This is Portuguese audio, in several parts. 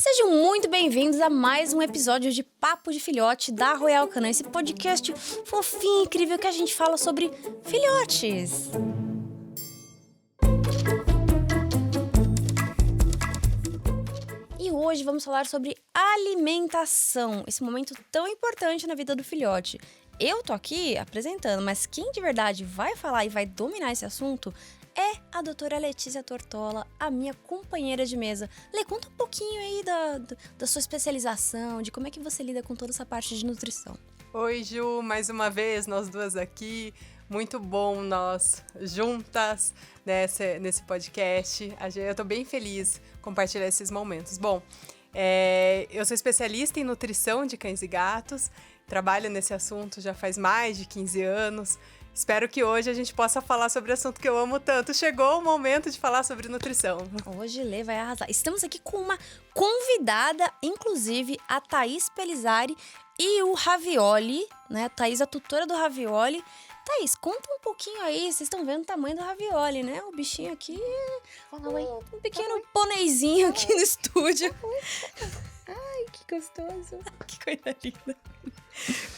Sejam muito bem-vindos a mais um episódio de Papo de Filhote da Royal Canin, esse podcast fofinho, incrível que a gente fala sobre filhotes. E hoje vamos falar sobre alimentação, esse momento tão importante na vida do filhote. Eu tô aqui apresentando, mas quem de verdade vai falar e vai dominar esse assunto é a doutora Letícia Tortola, a minha companheira de mesa. Lê, conta um pouquinho aí da sua especialização, de como é que você lida com toda essa parte de nutrição. Oi, Ju, mais uma vez, nós duas aqui. Muito bom nós juntas nesse podcast. Eu tô bem feliz compartilhar esses momentos. Bom, eu sou especialista em nutrição de cães e gatos, trabalho nesse assunto já faz mais de 15 anos. Espero que hoje a gente possa falar sobre o assunto que eu amo tanto. Chegou o momento de falar sobre nutrição. Hoje Lê vai arrasar. Estamos aqui com uma convidada, inclusive a Thaís Pelizari e o Ravioli, né? A Thaís, a tutora do Ravioli. Thaís, conta um pouquinho aí, vocês estão vendo o tamanho do Ravioli, né? O bichinho aqui um pequeno poneizinho aqui no estúdio. Ai, que gostoso. Que coisa linda.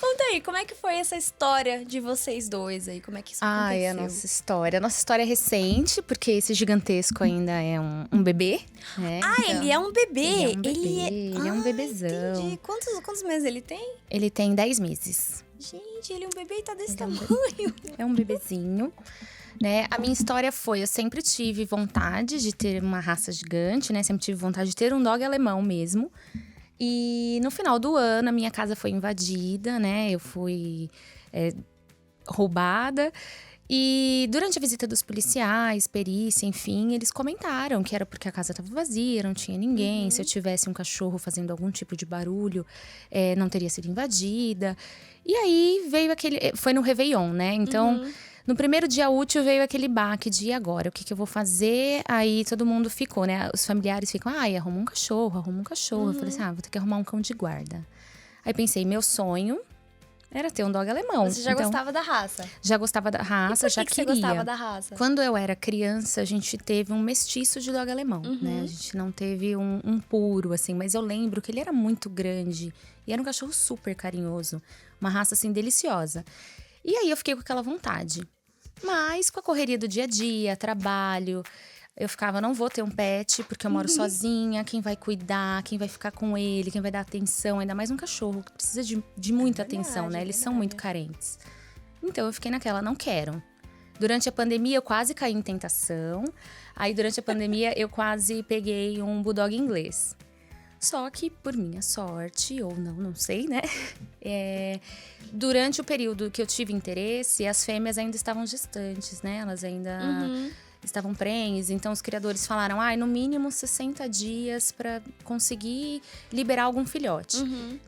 Conta aí, como é que foi essa história de vocês dois aí? Como é que isso aconteceu? Ai, a nossa história. A nossa história é recente, porque esse gigantesco ainda é um bebê, né? Ah, então, ele é um bebê. Ele é um bebezão. Entendi. Quantos meses ele tem? Ele tem 10 meses. Gente, ele é um bebê e tá desse tamanho. É um bebezinho. Né? A minha história foi, eu sempre tive vontade de ter uma raça gigante, né? Sempre tive vontade de ter um dog alemão mesmo. E no final do ano, a minha casa foi invadida, né? Eu fui roubada. E durante a visita dos policiais, perícia, enfim, eles comentaram que era porque a casa estava vazia, não tinha ninguém. Uhum. Se eu tivesse um cachorro fazendo algum tipo de barulho, não teria sido invadida. E aí veio foi no Réveillon, né? Então, no primeiro dia útil veio aquele baque de agora, o que eu vou fazer? Aí todo mundo ficou, né? Os familiares ficam, arruma um cachorro. Eu falei assim, vou ter que arrumar um cão de guarda. Aí pensei, meu sonho era ter um dog alemão. Você já gostava da raça? Já gostava da raça, e por que queria. Você gostava da raça? Quando eu era criança, a gente teve um mestiço de dog alemão, né? A gente não teve um puro, assim. Mas eu lembro que ele era muito grande. E era um cachorro super carinhoso. Uma raça, assim, deliciosa. E aí, eu fiquei com aquela vontade. Mas, com a correria do dia a dia, trabalho... Eu ficava, não vou ter um pet, porque eu moro sozinha. Quem vai cuidar, quem vai ficar com ele, quem vai dar atenção. Ainda mais um cachorro, que precisa de muita atenção, né? Eles são muito carentes. Então, eu fiquei naquela, não quero. Durante a pandemia, eu quase caí em tentação. Aí, durante a pandemia, eu quase peguei um bulldog inglês. Só que, por minha sorte, ou não sei, né? Durante o período que eu tive interesse, as fêmeas ainda estavam gestantes, né? Elas ainda... estavam prenhes, então os criadores falaram, no mínimo 60 dias para conseguir liberar algum filhote.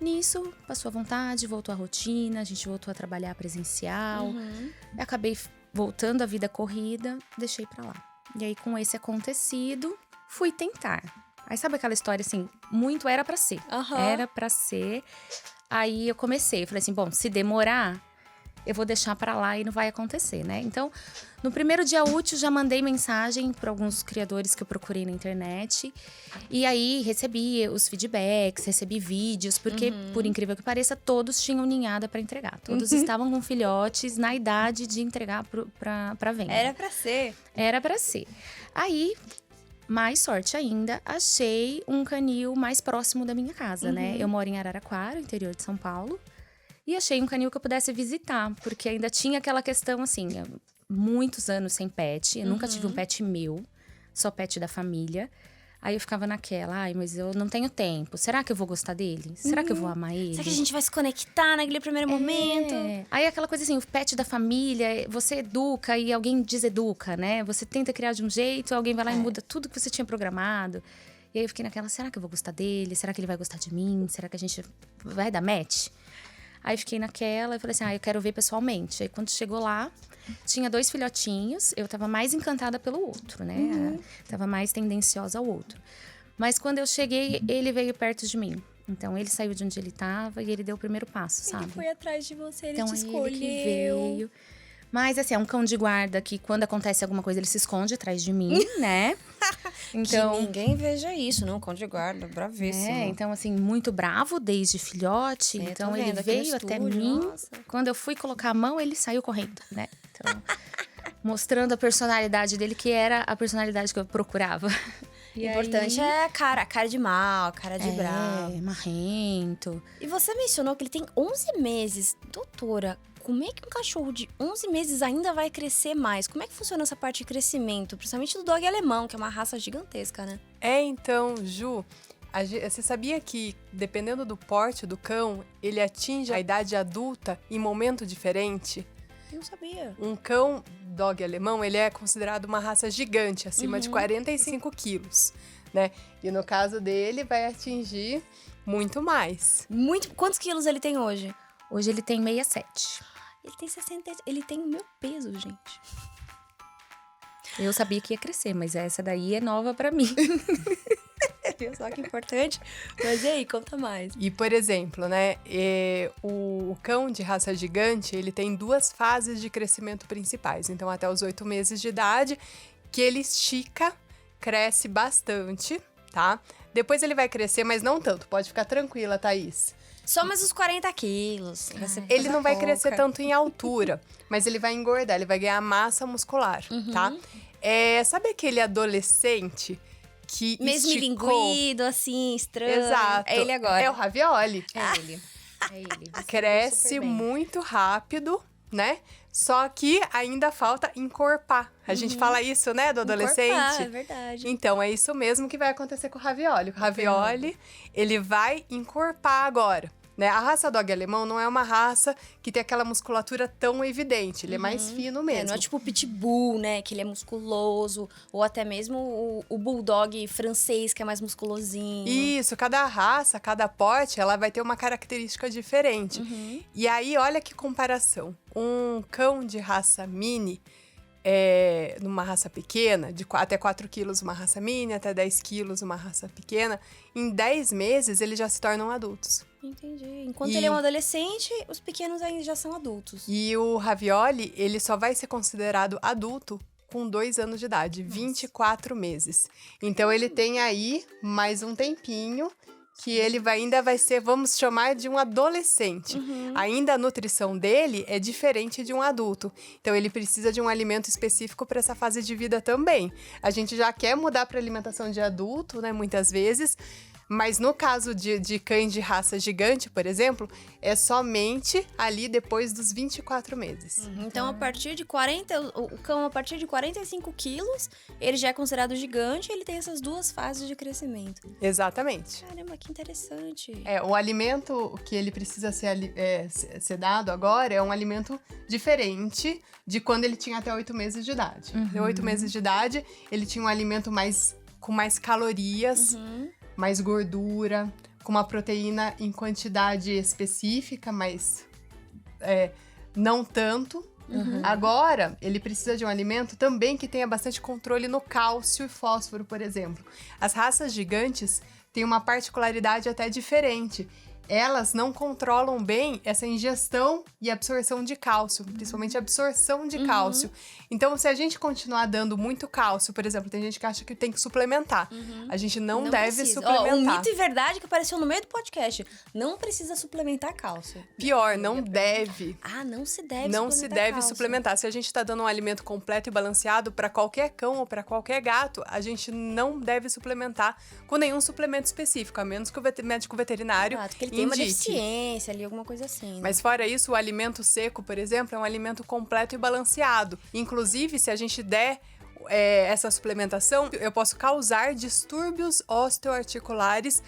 Nisso, passou a vontade, voltou a rotina, a gente voltou a trabalhar presencial. Acabei voltando à vida corrida, deixei pra lá. E aí, com esse acontecido, fui tentar. Aí, sabe aquela história assim, muito era pra ser. Era pra ser. Aí, eu comecei, falei assim, bom, se demorar... eu vou deixar pra lá e não vai acontecer, né? Então, no primeiro dia útil, já mandei mensagem para alguns criadores que eu procurei na internet. E aí, recebi os feedbacks, recebi vídeos. Porque, por incrível que pareça, todos tinham ninhada para entregar. Todos estavam com filhotes na idade de entregar pra venda. Era pra ser. Era pra ser. Aí... mais sorte ainda, achei um canil mais próximo da minha casa, né? Eu moro em Araraquara, interior de São Paulo. E achei um canil que eu pudesse visitar, porque ainda tinha aquela questão, assim, muitos anos sem pet. Eu nunca tive um pet meu, só pet da família. Aí eu ficava naquela, mas eu não tenho tempo. Será que eu vou gostar dele? Será que eu vou amar ele? Será que a gente vai se conectar naquele primeiro momento? Aí aquela coisa assim, o pet da família, você educa e alguém deseduca, né? Você tenta criar de um jeito, alguém vai lá e muda tudo que você tinha programado. E aí eu fiquei naquela, será que eu vou gostar dele? Será que ele vai gostar de mim? Será que a gente vai dar match? Aí fiquei naquela e falei assim, eu quero ver pessoalmente. Aí quando chegou lá, tinha 2 filhotinhos. Eu tava mais encantada pelo outro, né? Tava mais tendenciosa ao outro. Mas quando eu cheguei, ele veio perto de mim. Então, ele saiu de onde ele tava e ele deu o primeiro passo, sabe? Ele foi atrás de você, ele então, te escolheu. Ele que veio. Mas, assim, é um cão de guarda que, quando acontece alguma coisa, ele se esconde atrás de mim, né? Então, que ninguém veja isso, não? Cão de guarda, bravíssimo. Então, assim, muito bravo desde filhote. Sim, então, ele veio até mim. Nossa. Quando eu fui colocar a mão, ele saiu correndo, né? Então, mostrando a personalidade dele, que era a personalidade que eu procurava. O importante é a cara de mal, a cara de bravo. Marrento. E você mencionou que ele tem 11 meses. Doutora, como é que um cachorro de 11 meses ainda vai crescer mais? Como é que funciona essa parte de crescimento? Principalmente do dog alemão, que é uma raça gigantesca, né? Então, Ju, você sabia que, dependendo do porte do cão, ele atinge a idade adulta em momento diferente? Não sabia. Um cão dog alemão, ele é considerado uma raça gigante, acima de 45 quilos, né? E no caso dele, vai atingir muito mais. Quantos quilos ele tem hoje? Hoje ele tem 67. Ele tem 60. Ele tem o meu peso, gente. Eu sabia que ia crescer, mas essa daí é nova pra mim. Viu só que importante? Mas e aí, conta mais. E, por exemplo, né, o cão de raça gigante, ele tem 2 fases de crescimento principais. Então, até os 8 meses de idade, que ele estica, cresce bastante, tá? Depois ele vai crescer, mas não tanto. Pode ficar tranquila, Thaís. Só mais uns 40 quilos. Ele não vai crescer tanto em altura, mas ele vai engordar, ele vai ganhar massa muscular, tá? Sabe aquele adolescente que mesmo linguido, assim, estranho? Exato. É ele agora. É o Ravioli. É ele. Cresce muito rápido, né? Só que ainda falta encorpar. A gente fala isso, né, do adolescente? Encorpar, é verdade. Então, é isso mesmo que vai acontecer com o Ravioli. O Ravioli, ele vai encorpar agora. Né? A raça dog alemão não é uma raça que tem aquela musculatura tão evidente. Ele é mais fino mesmo. Não é tipo o pitbull, né? Que ele é musculoso. Ou até mesmo o bulldog francês, que é mais musculosinho. Isso, cada raça, cada porte, ela vai ter uma característica diferente. E aí, olha que comparação. Um cão de raça mini, numa raça pequena, de até 4 quilos uma raça mini, até 10 quilos uma raça pequena, em 10 meses eles já se tornam adultos. Entendi. Enquanto ele é um adolescente, os pequenos ainda já são adultos. E o Ravioli, ele só vai ser considerado adulto com 2 anos de idade, 24 meses. Então, ele tem aí mais um tempinho que ele ainda vai ser, vamos chamar de um adolescente. Ainda a nutrição dele é diferente de um adulto. Então, ele precisa de um alimento específico para essa fase de vida também. A gente já quer mudar para alimentação de adulto, né, muitas vezes. Mas no caso de cães de raça gigante, por exemplo, é somente ali depois dos 24 meses. Então, a partir de 40, o cão a partir de 45 quilos, ele já é considerado gigante e ele tem essas 2 fases de crescimento. Exatamente. Caramba, que interessante. O alimento que ele precisa ser dado agora é um alimento diferente de quando ele tinha até 8 meses de idade. Até 8 meses de idade, ele tinha um alimento com mais calorias, mais gordura, com uma proteína em quantidade específica, mas não tanto. Agora, ele precisa de um alimento também que tenha bastante controle no cálcio e fósforo, por exemplo. As raças gigantes têm uma particularidade até diferente. Elas não controlam bem essa ingestão e absorção de cálcio, principalmente a absorção de cálcio. Então, se a gente continuar dando muito cálcio, por exemplo, tem gente que acha que tem que suplementar. A gente não deve precisa. suplementar. Um mito e verdade que apareceu no meio do podcast. Não precisa suplementar cálcio. Pior, não deve. Não se deve Não suplementar se deve cálcio. suplementar. Se a gente está dando um alimento completo e balanceado para qualquer cão ou para qualquer gato, a gente não deve suplementar com nenhum suplemento específico, a menos que o médico veterinário que ele tem uma deficiência ali, alguma coisa assim. Né? Mas fora isso, o alimento seco, por exemplo, é um alimento completo e balanceado. Inclusive, se a gente der essa suplementação, eu posso causar distúrbios osteoarticulares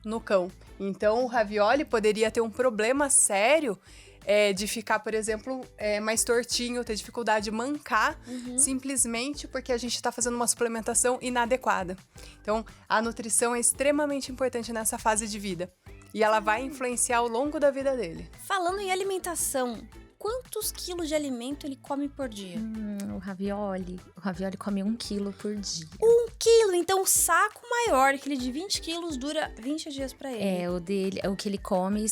no cão. Então, o Ravioli poderia ter um problema sério de ficar, por exemplo, mais tortinho, ter dificuldade de mancar, simplesmente porque a gente está fazendo uma suplementação inadequada. Então, a nutrição é extremamente importante nessa fase de vida. E ela vai influenciar ao longo da vida dele. Falando em alimentação, quantos quilos de alimento ele come por dia? O Ravioli come 1 quilo por dia. 1 quilo? Então o saco maior, aquele de 20 quilos, dura 20 dias pra ele. O que ele come,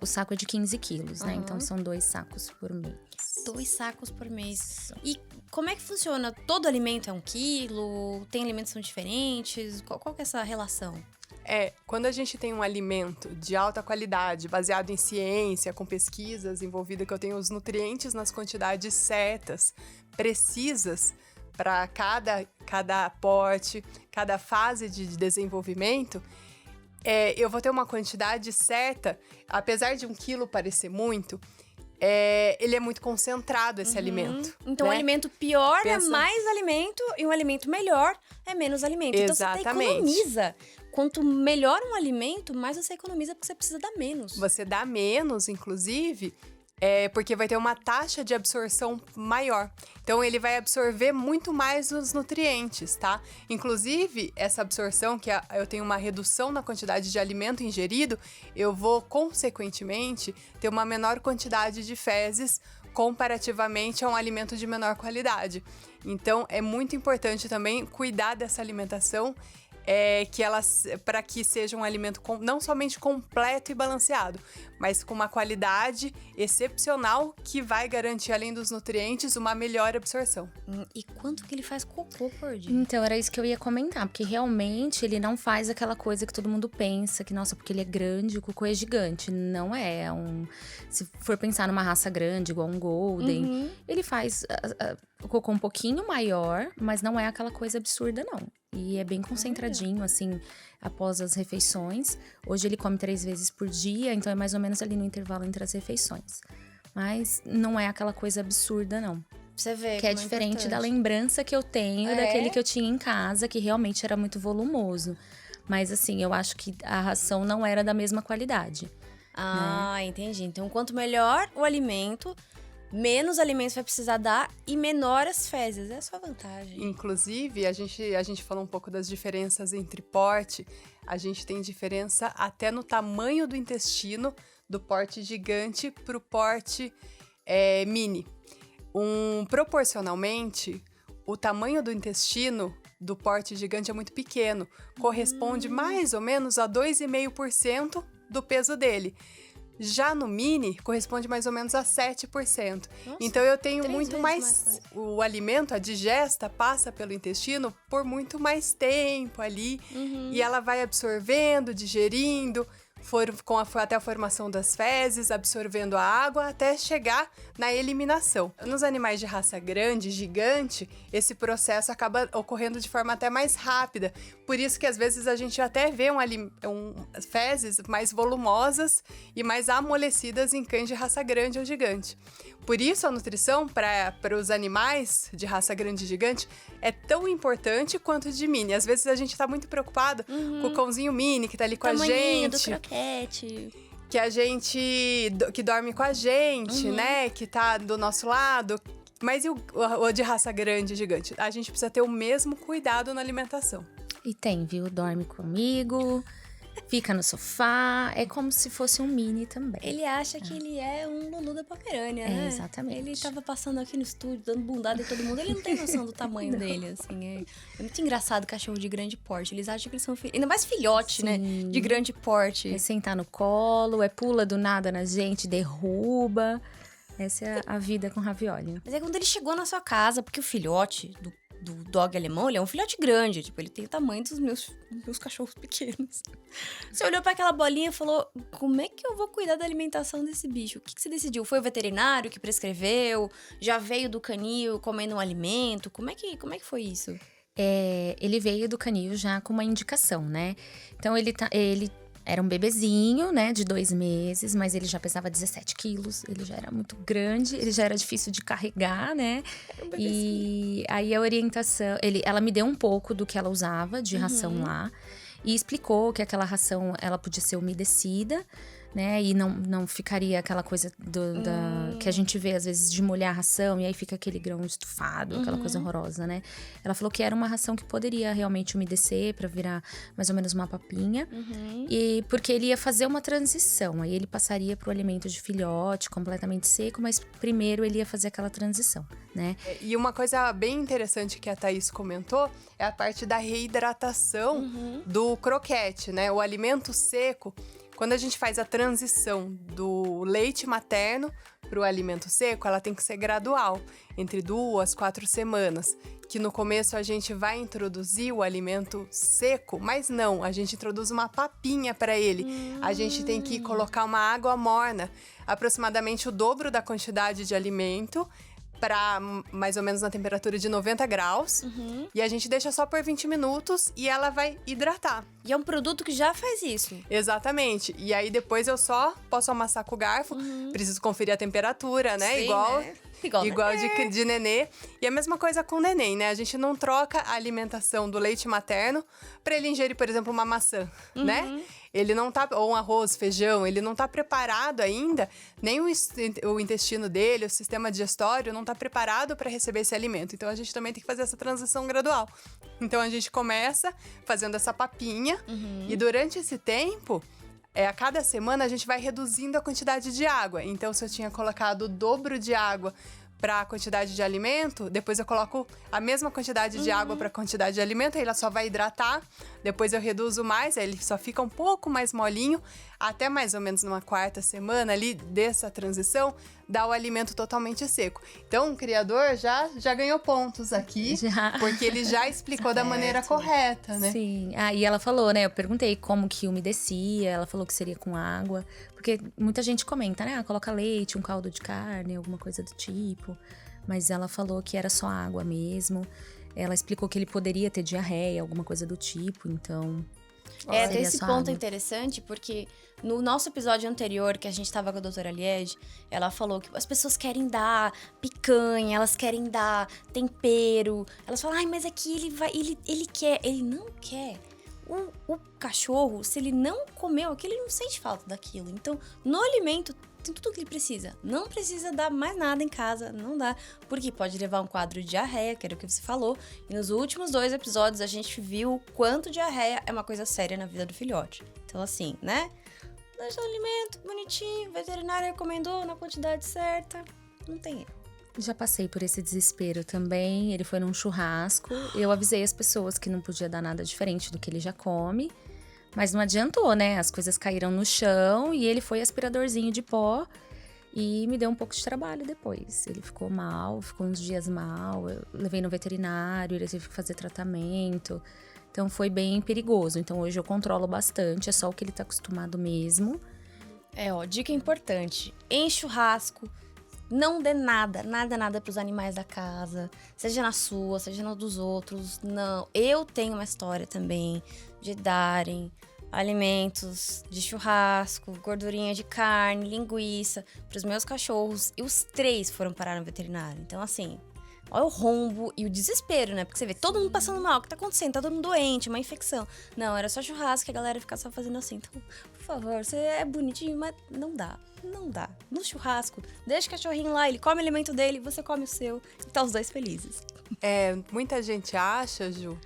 o saco é de 15 quilos, né? Então são 2 sacos por mês. 2 sacos por mês. E como é que funciona? Todo alimento é 1 quilo? Tem alimentos que são diferentes? Qual que é essa relação? Quando a gente tem um alimento de alta qualidade, baseado em ciência, com pesquisas envolvidas, que eu tenho os nutrientes nas quantidades certas, precisas, para cada aporte, cada fase de desenvolvimento, eu vou ter uma quantidade certa, apesar de 1 quilo parecer muito, ele é muito concentrado, esse alimento. Então, um alimento pior é mais alimento e um alimento melhor é menos alimento. Exatamente. Então, você economiza. Quanto melhor um alimento, mais você economiza porque você precisa dar menos. Você dá menos, inclusive, porque vai ter uma taxa de absorção maior. Então, ele vai absorver muito mais os nutrientes, tá? Inclusive, essa absorção, que eu tenho uma redução na quantidade de alimento ingerido, eu vou, consequentemente, ter uma menor quantidade de fezes comparativamente a um alimento de menor qualidade. Então, é muito importante também cuidar dessa alimentação, para que seja um alimento não somente completo e balanceado, mas com uma qualidade excepcional que vai garantir, além dos nutrientes, uma melhor absorção. E quanto que ele faz cocô por dia? Então, era isso que eu ia comentar, porque realmente ele não faz aquela coisa que todo mundo pensa, que nossa, porque ele é grande, o cocô é gigante. Não é. Se for pensar numa raça grande, igual um Golden, ele faz o cocô um pouquinho maior, mas não é aquela coisa absurda, não. E é bem concentradinho, assim, após as refeições. Hoje ele come 3 vezes por dia, então é mais ou menos ali no intervalo entre as refeições. Mas não é aquela coisa absurda, não. Você vê que é diferente da lembrança que eu tenho daquele que eu tinha em casa, que realmente era muito volumoso. Mas assim, eu acho que a ração não era da mesma qualidade. Né? Entendi. Então, quanto melhor o alimento, menos alimentos vai precisar dar e menor as fezes. É a sua vantagem. Inclusive, a gente falou um pouco das diferenças entre porte. A gente tem diferença até no tamanho do intestino, do porte gigante para o porte mini. Proporcionalmente, o tamanho do intestino do porte gigante é muito pequeno. Corresponde mais ou menos a 2,5% do peso dele. Já no mini, corresponde mais ou menos a 7%. Nossa, então, eu tenho muito mais o alimento, a digesta, passa pelo intestino por muito mais tempo ali. E ela vai absorvendo, digerindo, até a formação das fezes, absorvendo a água, até chegar na eliminação. Nos animais de raça grande, gigante, esse processo acaba ocorrendo de forma até mais rápida. Por isso que, às vezes, a gente até vê fezes mais volumosas e mais amolecidas em cães de raça grande ou gigante. Por isso, a nutrição para os animais de raça grande e gigante é tão importante quanto de mini. Às vezes, a gente tá muito preocupado com o cãozinho mini que tá ali com a gente. Do croquete. Que dorme com a gente, né? Que tá do nosso lado. Mas e o de raça grande e gigante? A gente precisa ter o mesmo cuidado na alimentação. E tem, viu? Dorme comigo, fica no sofá, é como se fosse um mini também. Ele acha que ele é um Lulu da Pomerânia, né? Exatamente. Ele tava passando aqui no estúdio, dando bundada em todo mundo, ele não tem noção do tamanho dele, assim. É muito engraçado cachorro de grande porte, eles acham que eles são ainda mais filhote, né? De grande porte. É sentar no colo, pula do nada na gente, derruba. Essa é a vida com ravioli. Mas é quando ele chegou na sua casa, porque o filhote do dog alemão, ele é um filhote grande. Tipo, ele tem o tamanho dos meus cachorros pequenos. Você olhou pra aquela bolinha e falou, como é que eu vou cuidar da alimentação desse bicho? O que você decidiu? Foi o veterinário que prescreveu? Já veio do canil comendo um alimento? Como é que foi isso? Ele veio do canil já com uma indicação, né? Então, ele era um bebezinho, né, de 2 meses, mas ele já pesava 17 quilos, ele já era muito grande, ele já era difícil de carregar, né? E aí a orientação, ela me deu um pouco do que ela usava de ração lá e explicou que aquela ração, ela podia ser umedecida, né? E não ficaria aquela coisa que a gente vê às vezes de molhar a ração e aí fica aquele grão estufado, aquela coisa horrorosa, né? Ela falou que era uma ração que poderia realmente umedecer pra virar mais ou menos uma papinha. E porque ele ia fazer uma transição, aí ele passaria pro alimento de filhote completamente seco, mas primeiro ele ia fazer aquela transição, né? E uma coisa bem interessante que a Thaís comentou é a parte da reidratação do croquete, né? O alimento seco, quando a gente faz a transição do leite materno para o alimento seco, ela tem que ser gradual, entre 2 a 4 semanas. Que no começo a gente vai introduzir o alimento seco, mas não, a gente introduz uma papinha para ele. A gente tem que colocar uma água morna, aproximadamente o dobro da quantidade de alimento, para mais ou menos na temperatura de 90 graus. E a gente deixa só por 20 minutos e ela vai hidratar. E é um produto que já faz isso. Exatamente. E aí depois eu só posso amassar com o garfo. Preciso conferir a temperatura, né? Sim, Igual, né? igual de nenê. E a mesma coisa com o neném, né? A gente não troca a alimentação do leite materno para ele ingerir, por exemplo, uma maçã, né? Ele não tá, ou um arroz, feijão, ele não tá preparado ainda, nem o intestino dele, o sistema digestório não tá preparado para receber esse alimento. Então a gente também tem que fazer essa transição gradual. Então a gente começa fazendo essa papinha e durante esse tempo, a cada semana a gente vai reduzindo a quantidade de água. Então se eu tinha colocado o dobro de água para a quantidade de alimento, depois eu coloco a mesma quantidade de água para a quantidade de alimento, aí ela só vai hidratar, depois eu reduzo mais, aí ele só fica um pouco mais molinho, até mais ou menos numa 4ª semana ali dessa transição, dá o alimento totalmente seco. Então o criador já ganhou pontos aqui, porque ele já explicou da maneira correta, né? Sim. E ela falou, né? Eu perguntei como que umedecia, ela falou que seria com água. Porque muita gente comenta, né? Coloca leite, um caldo de carne, alguma coisa do tipo. Mas ela falou que era só água mesmo. Ela explicou que ele poderia ter diarreia, alguma coisa do tipo, então... Até esse ponto é interessante, porque no nosso episódio anterior, que a gente tava com a doutora Liege, ela falou que as pessoas querem dar picanha, elas querem dar tempero. Elas falam, mas aqui ele quer. Ele não quer. O cachorro, se ele não comeu aquilo, ele não sente falta daquilo. Então, no alimento, tem tudo o que ele precisa. Não precisa dar mais nada em casa, não dá. Porque pode levar um quadro de diarreia, que era o que você falou. E nos últimos 2 episódios, a gente viu o quanto diarreia é uma coisa séria na vida do filhote. Então, assim, né? Deixa o alimento bonitinho, o veterinário recomendou na quantidade certa. Não tem erro. Já passei por esse desespero também. Ele foi num churrasco. Eu avisei as pessoas que não podia dar nada diferente do que ele já come. Mas não adiantou, né? As coisas caíram no chão e ele foi aspiradorzinho de pó. E me deu um pouco de trabalho depois. Ele ficou mal, ficou uns dias mal. Eu levei no veterinário, ele teve que fazer tratamento. Então foi bem perigoso. Então hoje eu controlo bastante, é só o que ele tá acostumado mesmo. Dica importante. Em churrasco, não dê nada pros animais da casa. Seja na sua, seja na dos outros. Não. Eu tenho uma história também de darem alimentos de churrasco, gordurinha de carne, linguiça pros meus cachorros. E os 3 foram parar no veterinário. Então, assim, olha o rombo e o desespero, né? Porque você vê todo mundo passando mal, o que tá acontecendo? Tá todo mundo doente, uma infecção. Não, era só churrasco que a galera ficava só fazendo assim. Então, por favor, você é bonitinho, mas não dá. Não dá. No churrasco, deixa o cachorrinho lá, ele come o alimento dele, você come o seu. E tá os 2 felizes. Muita gente acha, Ju,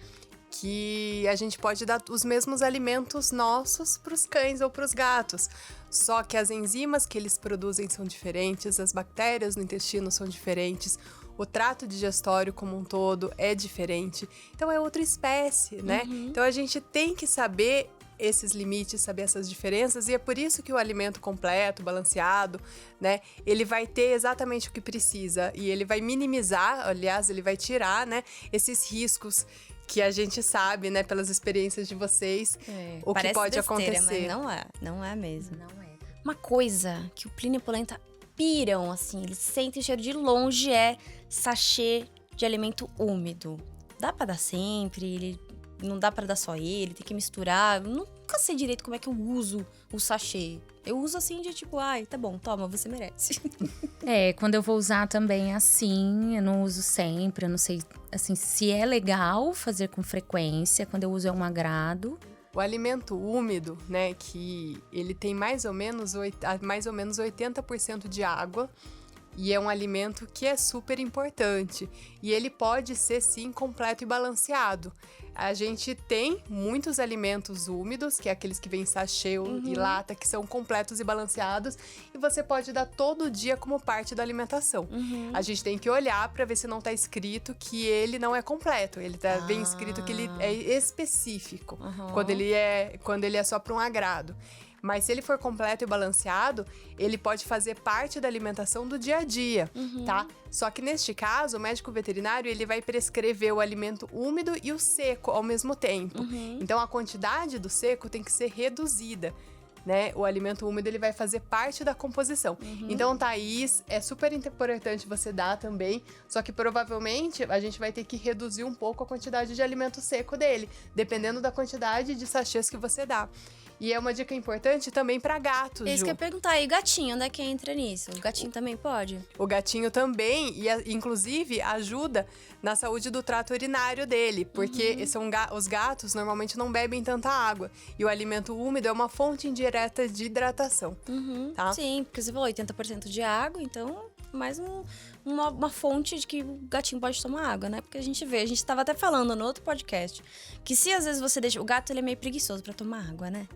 que a gente pode dar os mesmos alimentos nossos para os cães ou para os gatos. Só que as enzimas que eles produzem são diferentes, as bactérias no intestino são diferentes, o trato digestório como um todo é diferente. Então é outra espécie, né? Então a gente tem que saber esses limites, saber essas diferenças, e é por isso que o alimento completo, balanceado, né, ele vai ter exatamente o que precisa e ele vai minimizar, aliás, ele vai tirar, né, esses riscos que a gente sabe, né, pelas experiências de vocês, o que pode besteira, acontecer. Mas não é mesmo. Não é. Uma coisa que o Plínio e a Polenta piram, assim, eles sentem cheiro de longe, é sachê de alimento úmido. Dá pra dar sempre, não dá pra dar só ele, tem que misturar. Eu nunca sei direito como é que eu uso o sachê. Eu uso assim de tipo, tá bom, toma, você merece. Quando eu vou usar também assim, eu não uso sempre, eu não sei, assim, se é legal fazer com frequência, quando eu uso é um agrado. O alimento úmido, né, que ele tem mais ou menos 80% de água, e é um alimento que é super importante. E ele pode ser, sim, completo e balanceado. A gente tem muitos alimentos úmidos, que é aqueles que vêm em sachê e lata, que são completos e balanceados. E você pode dar todo dia como parte da alimentação. A gente tem que olhar para ver se não está escrito que ele não é completo. Ele tá bem escrito que ele é específico, quando ele é só para um agrado. Mas se ele for completo e balanceado, ele pode fazer parte da alimentação do dia a dia, tá? Só que neste caso, o médico veterinário, ele vai prescrever o alimento úmido e o seco ao mesmo tempo. Então, a quantidade do seco tem que ser reduzida. Né? O alimento úmido, ele vai fazer parte da composição. Então, Thaís, é super importante você dar também, só que provavelmente a gente vai ter que reduzir um pouco a quantidade de alimento seco dele, dependendo da quantidade de sachês que você dá. E é uma dica importante também para gatos, É isso Ju. que eu ia perguntar. E o gatinho, onde é que entra nisso? O gatinho também pode? O gatinho também, e inclusive ajuda na saúde do trato urinário dele, porque os gatos normalmente não bebem tanta água. E o alimento úmido é uma fonte indireta de hidratação, tá? Sim, porque você falou 80% de água, então mais uma fonte de que o gatinho pode tomar água, né? Porque a gente estava até falando no outro podcast, que se às vezes você deixa... O gato, ele é meio preguiçoso pra tomar água, né?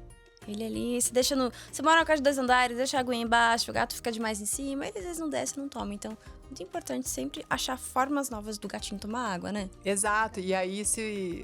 Ele ali, se deixa no... Você mora na casa de 2 andares, deixa a aguinha embaixo, o gato fica demais em cima, ele às vezes não desce, não toma. Então, muito importante sempre achar formas novas do gatinho tomar água, né? Exato, e aí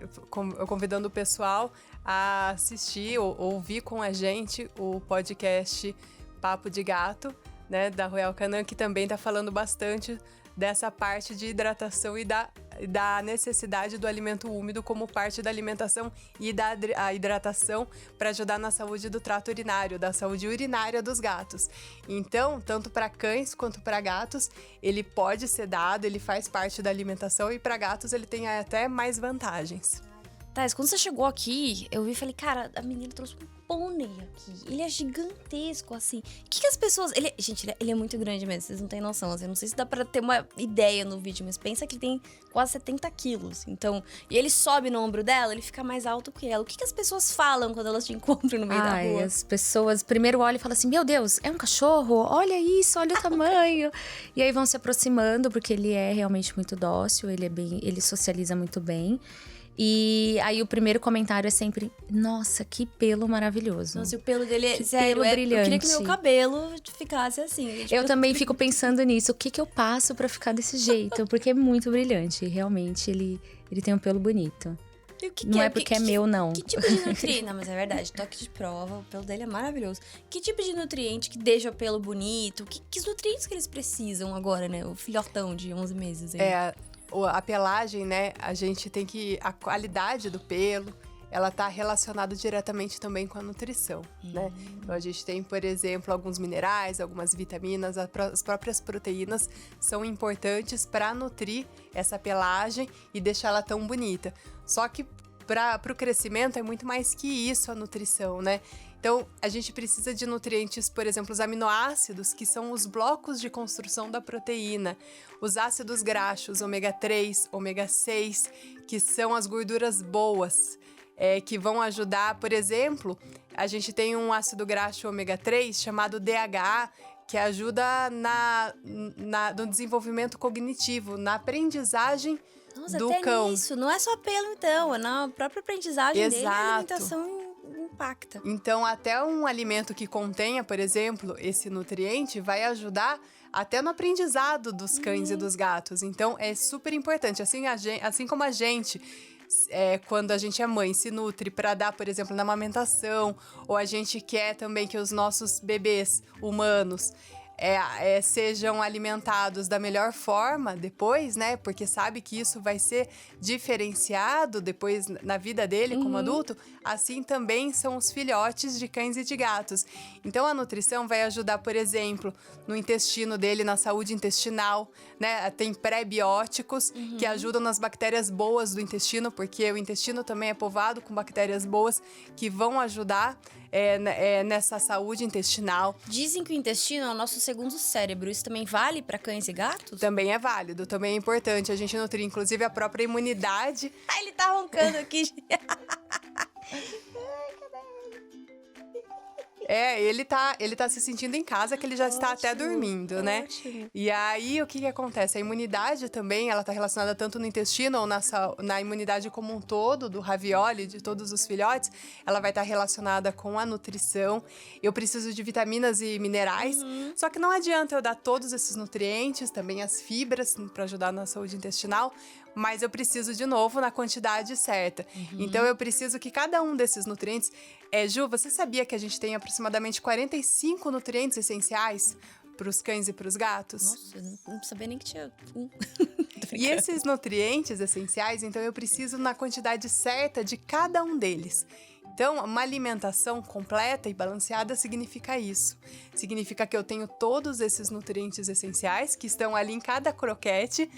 eu convidando o pessoal a assistir ou ouvir com a gente o podcast Papo de Gato, né, da Royal Canin, que também tá falando bastante dessa parte de hidratação e da necessidade do alimento úmido como parte da alimentação e da hidratação para ajudar na saúde do trato urinário, da saúde urinária dos gatos. Então, tanto para cães quanto para gatos, ele pode ser dado, ele faz parte da alimentação e para gatos ele tem até mais vantagens. Thais, quando você chegou aqui, eu vi e falei, cara, a menina trouxe um pônei aqui. Ele é gigantesco, assim. O que as pessoas... Gente, ele é muito grande mesmo, vocês não têm noção. Assim, não sei se dá pra ter uma ideia no vídeo, mas pensa que ele tem quase 70 quilos. Então, e ele sobe no ombro dela, ele fica mais alto que ela. O que as pessoas falam quando elas te encontram no meio da rua? As pessoas primeiro olham e falam assim, meu Deus, é um cachorro? Olha isso, olha o tamanho. E aí vão se aproximando, porque ele é realmente muito dócil, ele socializa muito bem. E aí o primeiro comentário é sempre, nossa, que pelo maravilhoso. Nossa, o pelo dele é, que sério, pelo brilhante. Eu queria que meu cabelo ficasse assim. Tipo, eu também fico pensando nisso, o que eu passo pra ficar desse jeito? Porque é muito brilhante, realmente, ele tem um pelo bonito. E o que não é porque é meu, não. Que tipo de nutriente? Não, mas é verdade, toque de prova, o pelo dele é maravilhoso. Que tipo de nutriente que deixa o pelo bonito? Que nutrientes que eles precisam agora, né? O filhotão de 11 meses. Aí. A pelagem, né, a gente tem que... A qualidade do pelo, ela tá relacionada diretamente também com a nutrição, né? Então, a gente tem, por exemplo, alguns minerais, algumas vitaminas, as próprias proteínas são importantes para nutrir essa pelagem e deixá-la tão bonita. Só que para o crescimento é muito mais que isso a nutrição, né? Então, a gente precisa de nutrientes, por exemplo, os aminoácidos, que são os blocos de construção da proteína. Os ácidos graxos, ômega 3, ômega 6, que são as gorduras boas, que vão ajudar, por exemplo, a gente tem um ácido graxo ômega 3 chamado DHA, que ajuda no desenvolvimento cognitivo, na aprendizagem do até cão. Nisso. Não é só pelo, então, é na própria aprendizagem Exato. dele, a alimentação impacta. Então, até um alimento que contenha, por exemplo, esse nutriente vai ajudar até no aprendizado dos cães e dos gatos. Então, é super importante. Assim como a gente, quando a gente é mãe, se nutre para dar, por exemplo, na amamentação, ou a gente quer também que os nossos bebês humanos sejam alimentados da melhor forma depois, né? Porque sabe que isso vai ser diferenciado depois na vida dele como adulto. Assim também são os filhotes de cães e de gatos. Então, a nutrição vai ajudar, por exemplo, no intestino dele, na saúde intestinal, né? Tem pré-bióticos que ajudam nas bactérias boas do intestino, porque o intestino também é povoado com bactérias boas que vão ajudar nessa saúde intestinal. Dizem que o intestino é o nosso segundo cérebro. Isso também vale para cães e gatos? Também é válido, também é importante a gente nutrir, inclusive, a própria imunidade. Ah, ele tá roncando aqui. Ele tá se sentindo em casa, que ele já está até dormindo, né? Ótimo. E aí, o que acontece? A imunidade também, ela tá relacionada tanto no intestino ou na imunidade como um todo, do ravioli, de todos os filhotes, ela vai estar relacionada com a nutrição. Eu preciso de vitaminas e minerais, só que não adianta eu dar todos esses nutrientes, também as fibras, para ajudar na saúde intestinal, mas eu preciso, de novo, na quantidade certa. Então, eu preciso que cada um desses nutrientes... Ju, você sabia que a gente tem aproximadamente 45 nutrientes essenciais para os cães e para os gatos. Nossa, eu não sabia nem que tinha um. E esses nutrientes essenciais, então eu preciso na quantidade certa de cada um deles. Então, uma alimentação completa e balanceada significa isso. Significa que eu tenho todos esses nutrientes essenciais que estão ali em cada croquete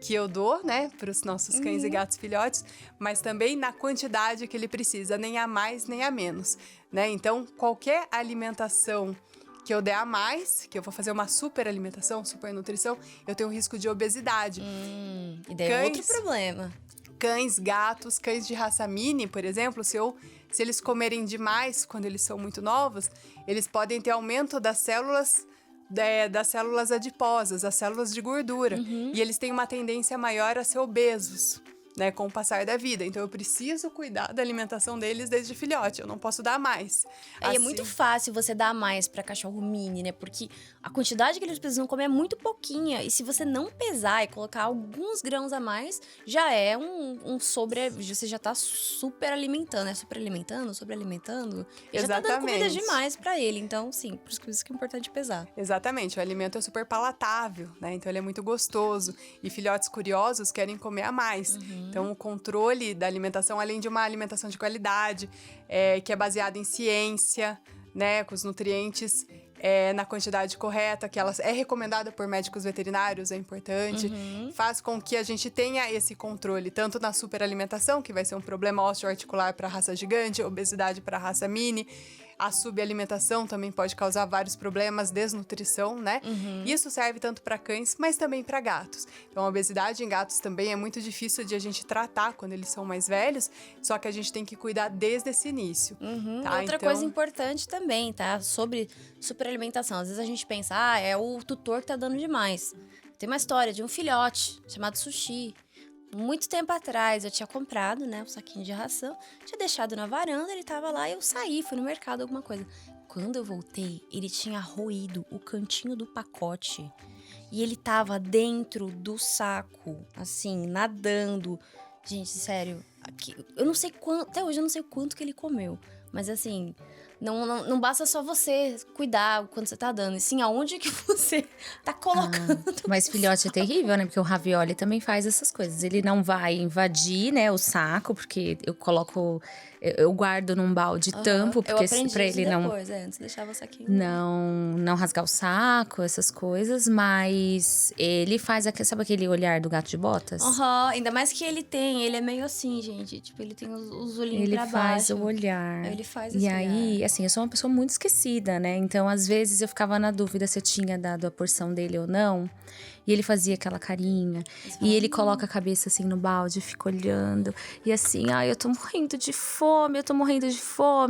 que eu dou, né, para os nossos cães e gatos filhotes, mas também na quantidade que ele precisa, nem a mais nem a menos, né? Então, qualquer alimentação que eu der a mais, que eu vou fazer uma super alimentação, super nutrição, eu tenho um risco de obesidade. E daí é outro problema. Cães, gatos, cães de raça mini, por exemplo, se eles comerem demais quando eles são muito novos, eles podem ter aumento das células adiposas, as células de gordura. E eles têm uma tendência maior a ser obesos, né, com o passar da vida. Então, eu preciso cuidar da alimentação deles desde filhote. Eu não posso dar mais. É muito fácil você dar mais pra cachorro mini, né? Porque a quantidade que eles precisam comer é muito pouquinha. E se você não pesar e colocar alguns grãos a mais, já é um sobre... Você já tá super alimentando, né? Sobrealimentando. E já tá dando comida demais pra ele. Então, sim, por isso que é importante pesar. Exatamente. O alimento é super palatável, né? Então, ele é muito gostoso. E filhotes curiosos querem comer a mais. Então, o controle da alimentação, além de uma alimentação de qualidade, que é baseada em ciência, né, com os nutrientes na quantidade correta, que ela é recomendada por médicos veterinários, é importante, faz com que a gente tenha esse controle, tanto na superalimentação, que vai ser um problema osteoarticular para a raça gigante, obesidade para a raça mini. A subalimentação também pode causar vários problemas, desnutrição, né? Isso serve tanto para cães, mas também para gatos. Então, a obesidade em gatos também é muito difícil de a gente tratar quando eles são mais velhos, só que a gente tem que cuidar desde esse início. Tá? Outra coisa importante também, tá? Sobre superalimentação. Às vezes a gente pensa, é o tutor que tá dando demais. Tem uma história de um filhote chamado Sushi. Muito tempo atrás eu tinha comprado, né, um saquinho de ração, tinha deixado na varanda, ele tava lá, eu saí, fui no mercado, alguma coisa. Quando eu voltei, ele tinha roído o cantinho do pacote e ele tava dentro do saco, assim, nadando. Gente, sério, eu não sei quanto, até hoje eu não sei quanto que ele comeu, mas assim... Não basta só você cuidar quando você tá dando, e sim aonde que você tá colocando. Mas filhote é terrível, né? Porque o ravioli também faz essas coisas. Ele não vai invadir, né, o saco, porque eu guardo num balde tampo, porque pra ele não... Antes deixava o saquinho. Não rasgar o saco, essas coisas, mas ele faz, sabe aquele olhar do gato de botas? Ainda mais que ele é meio assim, gente, tipo, ele tem os olhinhos pra baixo. Ele faz o olhar. Ele faz esse olhar. E aí, assim, eu sou uma pessoa muito esquecida, né? Então, às vezes, eu ficava na dúvida se eu tinha dado a porção dele ou não. E ele fazia aquela carinha. E ele coloca a cabeça assim no balde, fica olhando. E assim, eu tô morrendo de fome,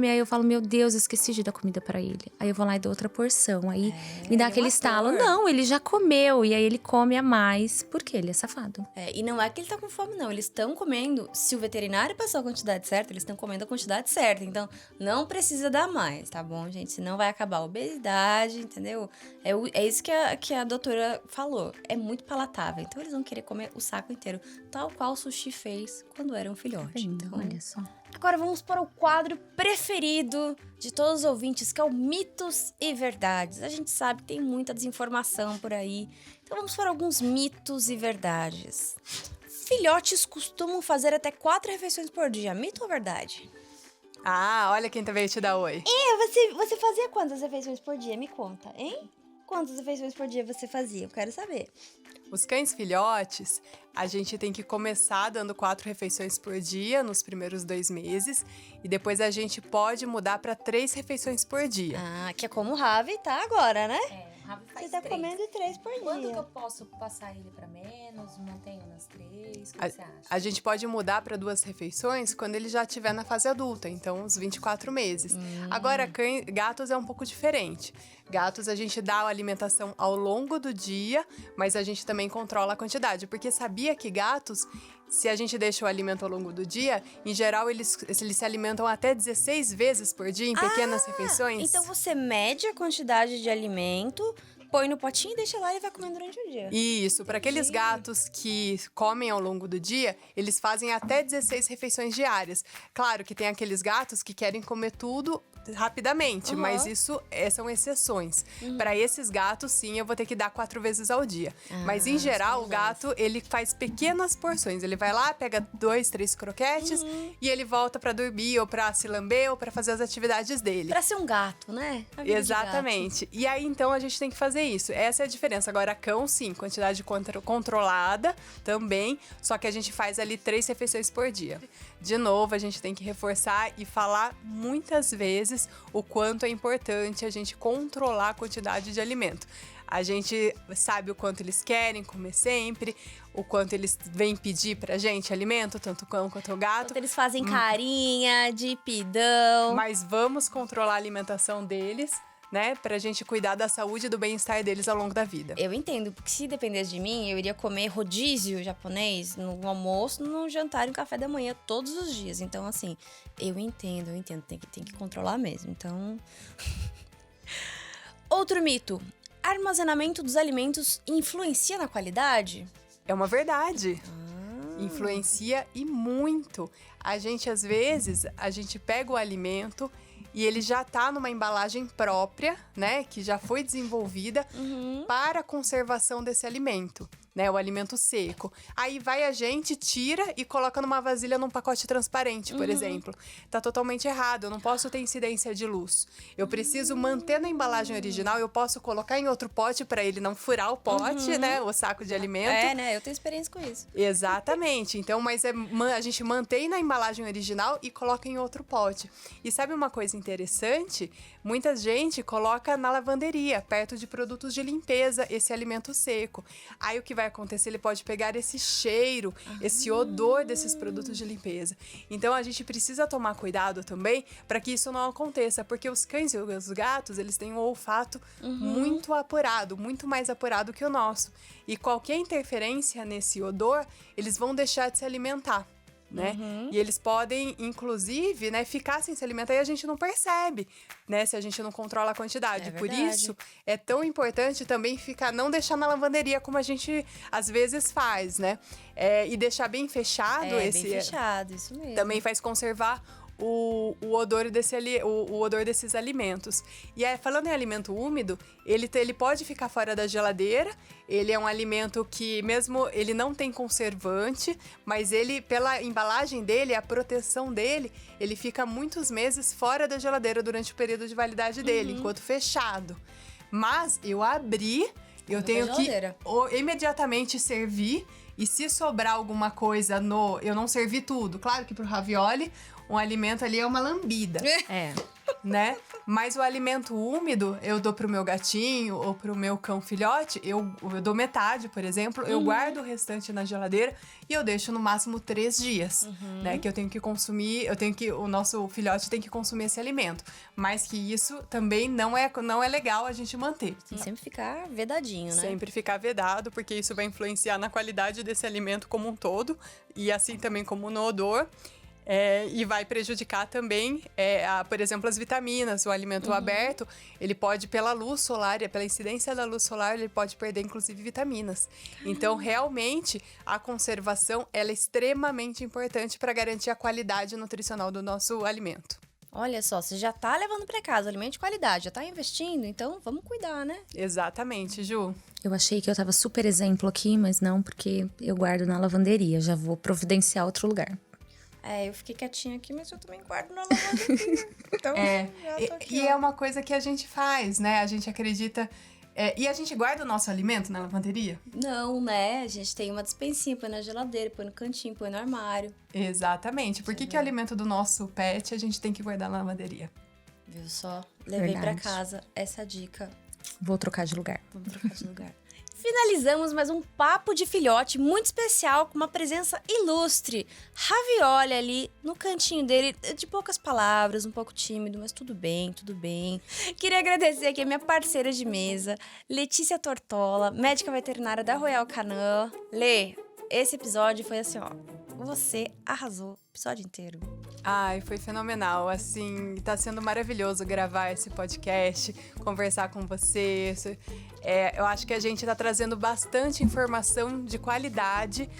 Aí eu falo, meu Deus, eu esqueci de dar comida pra ele. Aí eu vou lá e dou outra porção. Aí me dá aquele estalo. Não, ele já comeu. E aí ele come a mais, porque ele é safado. E não é que ele tá com fome, não. Eles estão comendo. Se o veterinário passou a quantidade certa, eles estão comendo a quantidade certa. Então, não precisa dar mais, tá bom, gente? Senão vai acabar a obesidade, entendeu? É isso que a doutora falou. É muito palatável. Então, eles vão querer comer o saco inteiro. Tal qual o Sushi fez quando era um filhote. Então, olha só. Agora vamos para o quadro preferido de todos os ouvintes, que é o Mitos e Verdades. A gente sabe que tem muita desinformação por aí. Então, vamos para alguns mitos e verdades. Filhotes costumam fazer até 4 refeições por dia. Mito ou verdade? Olha quem veio te dar oi. Você fazia quantas refeições por dia? Me conta, hein? Quantas refeições por dia você fazia? Eu quero saber. Os cães filhotes, a gente tem que começar dando 4 refeições por dia nos primeiros 2 meses. E depois a gente pode mudar para 3 refeições por dia. Que é como o Ravi tá agora, né? O Ravi faz Você tá comendo 3 por dia. Quando que eu posso passar ele pra menos? Mantenho nas 3? O que você acha? A gente pode mudar para 2 refeições quando ele já estiver na fase adulta, então uns 24 meses. Agora, gatos é um pouco diferente. Gatos, a gente dá a alimentação ao longo do dia, mas a gente também controla a quantidade. Porque sabia que gatos, se a gente deixa o alimento ao longo do dia, em geral, eles se alimentam até 16 vezes por dia, em pequenas refeições? Então você mede a quantidade de alimento, põe no potinho e deixa lá e vai comendo durante o dia. Isso, para aqueles gatos que comem ao longo do dia, eles fazem até 16 refeições diárias. Claro que tem aqueles gatos que querem comer tudo rapidamente, mas isso são exceções. Para esses gatos, sim, eu vou ter que dar 4 vezes ao dia. Mas, em geral, o gato, ele faz pequenas porções. Ele vai lá, pega 2, 3 croquetes e ele volta para dormir, ou para se lamber, ou para fazer as atividades dele. Pra ser um gato, né? Exatamente. E aí, então, a gente tem que fazer isso. Essa é a diferença. Agora, cão, sim, quantidade controlada também, só que a gente faz ali 3 refeições por dia. De novo, a gente tem que reforçar e falar muitas vezes o quanto é importante a gente controlar a quantidade de alimento. A gente sabe o quanto eles querem comer sempre, o quanto eles vêm pedir pra gente alimento, tanto o cão quanto o gato. Quanto eles fazem carinha, de pidão. Mas vamos controlar a alimentação deles, né? Pra gente cuidar da saúde e do bem-estar deles ao longo da vida. Eu entendo, porque se dependesse de mim, eu iria comer rodízio japonês no almoço, no jantar e no café da manhã todos os dias. Então, assim, eu entendo. Tem que controlar mesmo. Então. Outro mito. Armazenamento dos alimentos influencia na qualidade? É uma verdade. Influencia e muito. A gente, às vezes, pega o alimento e ele já tá numa embalagem própria, né? Que já foi desenvolvida para a conservação desse alimento, né? O alimento seco. Aí vai a gente, tira e coloca numa vasilha num pacote transparente, por exemplo. Tá totalmente errado. Eu não posso ter incidência de luz. Eu preciso manter na embalagem original. Eu posso colocar em outro pote para ele não furar o pote, né? O saco de alimento. É, né? Eu tenho experiência com isso. Exatamente. Então, mas a gente mantém na embalagem original e coloca em outro pote. E sabe uma coisa interessante? Muita gente coloca na lavanderia, perto de produtos de limpeza, esse alimento seco. Aí o que vai acontecer? Ele pode pegar esse cheiro, esse odor desses produtos de limpeza. Então a gente precisa tomar cuidado também para que isso não aconteça, porque os cães e os gatos, eles têm um olfato muito apurado, muito mais apurado que o nosso. E qualquer interferência nesse odor, eles vão deixar de se alimentar. Né? E eles podem, inclusive, né, ficar sem se alimentar e a gente não percebe, né, se a gente não controla a quantidade. Por isso, é tão importante também não deixar na lavanderia como a gente, às vezes, faz, né? E deixar bem fechado. Bem fechado, isso mesmo. Também faz conservar o odor desses alimentos. E falando em alimento úmido, ele pode ficar fora da geladeira. Ele é um alimento que, mesmo ele não tem conservante, mas ele, pela embalagem dele, a proteção dele, ele fica muitos meses fora da geladeira durante o período de validade dele, enquanto fechado. Mas eu abri, eu tenho que imediatamente servir. E se sobrar alguma coisa eu não servi tudo. Claro que pro ravioli, um alimento ali é uma lambida. Né? Mas o alimento úmido, eu dou pro meu gatinho ou pro meu cão filhote, eu dou metade, por exemplo, eu guardo o restante na geladeira e eu deixo no máximo 3 dias, né? Que eu tenho que consumir, o nosso filhote tem que consumir esse alimento. Mas que isso também não é legal a gente manter. Tem que sempre ficar vedadinho, né? Sempre ficar vedado, porque isso vai influenciar na qualidade desse alimento como um todo, e assim também como no odor. E vai prejudicar também, por exemplo, as vitaminas. O alimento aberto, ele pode, pela luz solar, pela incidência da luz solar, ele pode perder, inclusive, vitaminas. Então, realmente, a conservação ela é extremamente importante para garantir a qualidade nutricional do nosso alimento. Olha só, você já tá levando para casa alimento de qualidade, já tá investindo, então vamos cuidar, né? Exatamente, Ju. Eu achei que eu tava super exemplo aqui, mas não, porque eu guardo na lavanderia. Já vou providenciar outro lugar. Eu fiquei quietinha aqui, mas eu também guardo na lavanderia. Então, já tô aqui, e é uma coisa que a gente faz, né? A gente acredita... e a gente guarda o nosso alimento na lavanderia? Não, né? A gente tem uma despensinha, põe na geladeira, põe no cantinho, põe no armário. Exatamente. Por que o alimento do nosso pet a gente tem que guardar na lavanderia? Viu só? Levei pra casa essa dica. Vou trocar de lugar. Vamos trocar de lugar. Finalizamos mais um papo de filhote muito especial com uma presença ilustre. Ravioli ali no cantinho dele, de poucas palavras, um pouco tímido, mas tudo bem, tudo bem. Queria agradecer aqui a minha parceira de mesa, Letícia Tortola, médica veterinária da Royal Canin. Lê, esse episódio foi assim, ó, você arrasou o episódio inteiro. Ai, foi fenomenal, assim, tá sendo maravilhoso gravar esse podcast, conversar com você. Eu acho que a gente tá trazendo bastante informação de qualidade,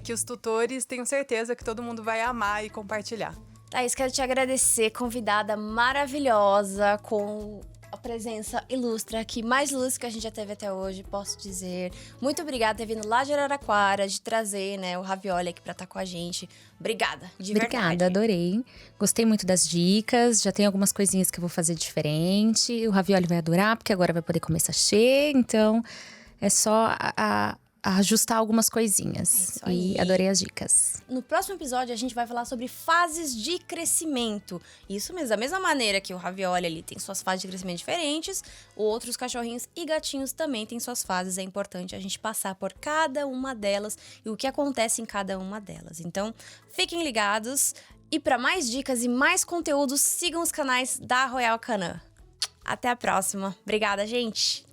que os tutores tenho certeza que todo mundo vai amar e compartilhar. Thaís, quero te agradecer, convidada maravilhosa, com a presença ilustre aqui, mais luz que a gente já teve até hoje, posso dizer. Muito obrigada por ter vindo lá de Araraquara, de trazer, né, o Ravioli aqui pra estar com a gente. Obrigada, de verdade. Obrigada, adorei. Gostei muito das dicas, já tem algumas coisinhas que eu vou fazer diferente. O Ravioli vai adorar, porque agora vai poder comer sachê, então é só a ajustar algumas coisinhas. É isso aí. E adorei as dicas. No próximo episódio, a gente vai falar sobre fases de crescimento. Isso mesmo, da mesma maneira que o Ravioli ali tem suas fases de crescimento diferentes, outros cachorrinhos e gatinhos também têm suas fases. É importante a gente passar por cada uma delas e o que acontece em cada uma delas. Então, fiquem ligados. E para mais dicas e mais conteúdos, sigam os canais da Royal Canin. Até a próxima. Obrigada, gente!